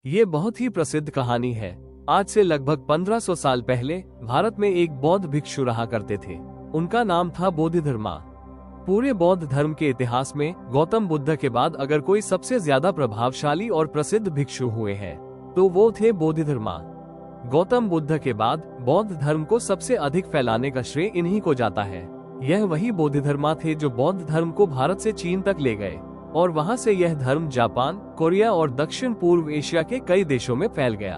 ये बहुत ही प्रसिद्ध कहानी है। आज से लगभग 1500 साल पहले भारत में एक बौद्ध भिक्षु रहा करते थे। उनका नाम था बोधिधर्मा। पूरे बौद्ध धर्म के इतिहास में गौतम बुद्ध के बाद अगर कोई सबसे ज्यादा प्रभावशाली और प्रसिद्ध भिक्षु हुए हैं तो वो थे बोधिधर्मा। गौतम बुद्ध के बाद बौद्ध धर्म को सबसे अधिक फैलाने का श्रेय इन्हीं को जाता है। यह वही बोधिधर्मा थे जो बौद्ध धर्म को भारत से चीन तक ले गए और वहां से यह धर्म जापान, कोरिया और दक्षिण पूर्व एशिया के कई देशों में फैल गया।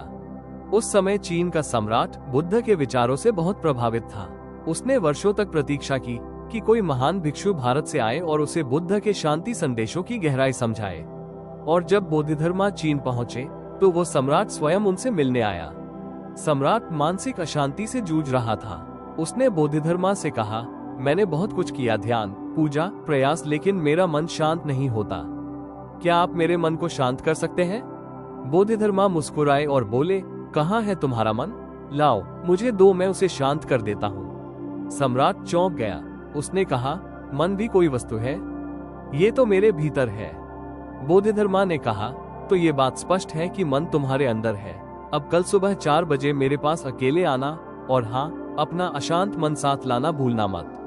उस समय चीन का सम्राट बुद्ध के विचारों से बहुत प्रभावित था। उसने वर्षों तक प्रतीक्षा की कि कोई महान भिक्षु भारत से आए और उसे बुद्ध के शांति संदेशों की गहराई समझाए। और जब बोधिधर्मा चीन पहुंचे तो वो सम्राट स्वयं उनसे मिलने आया। सम्राट मानसिक अशांति से जूझ रहा था। उसने बोधिधर्मा से कहा, मैंने बहुत कुछ किया, ध्यान, पूजा, प्रयास, लेकिन मेरा मन शांत नहीं होता। क्या आप मेरे मन को शांत कर सकते हैं? बोधिधर्मा मुस्कुराए और बोले, कहाँ है तुम्हारा मन? लाओ, मुझे दो, मैं उसे शांत कर देता हूँ। सम्राट चौंक गया। उसने कहा, मन भी कोई वस्तु है? ये तो मेरे भीतर है। बोधिधर्मा ने कहा, तो ये बात स्पष्ट है कि मन तुम्हारे अंदर है। अब कल सुबह 4 बजे मेरे पास अकेले आना, और हाँ, अपना अशांत मन साथ लाना भूलना मत।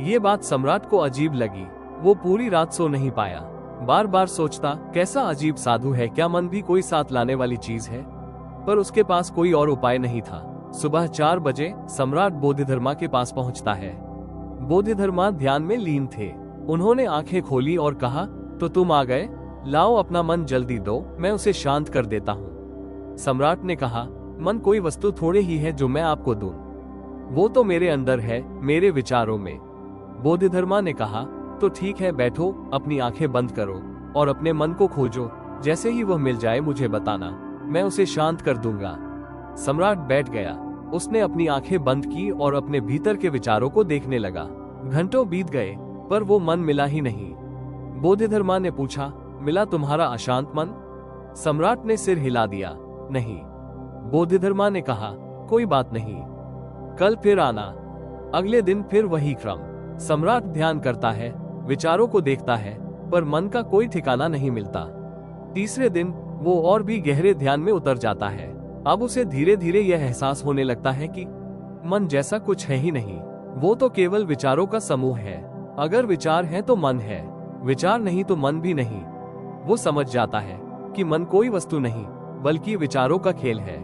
ये बात सम्राट को अजीब लगी। वो पूरी रात सो नहीं पाया। बार बार सोचता, कैसा अजीब साधु है, क्या मन भी कोई साथ लाने वाली चीज है? पर उसके पास कोई और उपाय नहीं था। सुबह 4 बजे सम्राट बोधिधर्मा के पास पहुंचता है। बोधिधर्मा ध्यान में लीन थे। उन्होंने आंखें खोली और कहा, तो तुम आ गए? लाओ, अपना मन जल्दी दो, मैं उसे शांत कर देता हूँ। सम्राट ने कहा, मन कोई वस्तु थोड़े ही है जो मैं आपको दूं। वो तो मेरे अंदर है, मेरे विचारों में। बोधिधर्मा ने कहा, तो ठीक है, बैठो, अपनी आंखें बंद करो और अपने मन को खोजो। जैसे ही वह मिल जाए मुझे बताना, मैं उसे शांत कर दूंगा। सम्राट बैठ गया। उसने अपनी आंखें बंद की और अपने भीतर के विचारों को देखने लगा। घंटों बीत गए पर वो मन मिला ही नहीं। बोधिधर्मा ने पूछा, मिला तुम्हारा अशांत मन? सम्राट ने सिर हिला दिया, नहीं। बोधिधर्मा ने कहा, कोई बात नहीं, कल फिर आना। अगले दिन फिर वही क्रम। सम्राट ध्यान करता है, विचारों को देखता है, पर मन का कोई ठिकाना नहीं मिलता। तीसरे दिन वो और भी गहरे ध्यान में उतर जाता है। अब उसे धीरे धीरे यह एहसास होने लगता है कि मन जैसा कुछ है ही नहीं। वो तो केवल विचारों का समूह है। अगर विचार है तो मन है, विचार नहीं तो मन भी नहीं। वो समझ जाता है कि मन कोई वस्तु नहीं बल्कि विचारों का खेल है।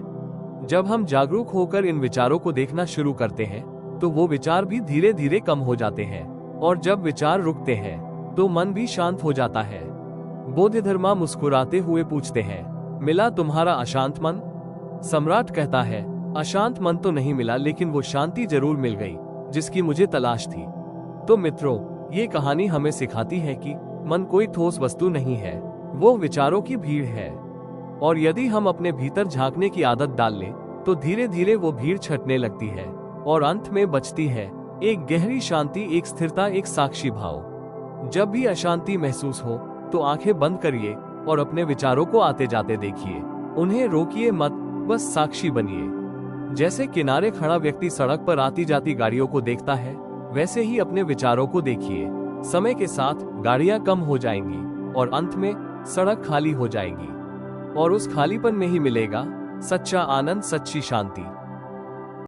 जब हम जागरूक होकर इन विचारों को देखना शुरू करते हैं तो वो विचार भी धीरे धीरे कम हो जाते हैं, और जब विचार रुकते हैं तो मन भी शांत हो जाता है। बोधिधर्मा मुस्कुराते हुए पूछते हैं, मिला तुम्हारा अशांत मन? सम्राट कहता है, अशांत मन तो नहीं मिला, लेकिन वो शांति जरूर मिल गई जिसकी मुझे तलाश थी। तो मित्रों, ये कहानी हमें सिखाती है कि मन कोई ठोस वस्तु नहीं है, वो विचारों की भीड़ है। और यदि हम अपने भीतर झांकने की आदत डाल लें तो धीरे धीरे वो भीड़ छटने लगती है और अंत में बचती है एक गहरी शांति, एक स्थिरता, एक साक्षी भाव। जब भी अशांति महसूस हो तो आंखें बंद करिए और अपने विचारों को आते जाते देखिए। उन्हें रोकिए मत, बस साक्षी बनिए। जैसे किनारे खड़ा व्यक्ति सड़क पर आती जाती गाड़ियों को देखता है, वैसे ही अपने विचारों को देखिए। समय के साथ गाड़ियां कम हो जाएंगी और अंत में सड़क खाली हो जाएगी, और उस खालीपन में ही मिलेगा सच्चा आनंद, सच्ची शांति।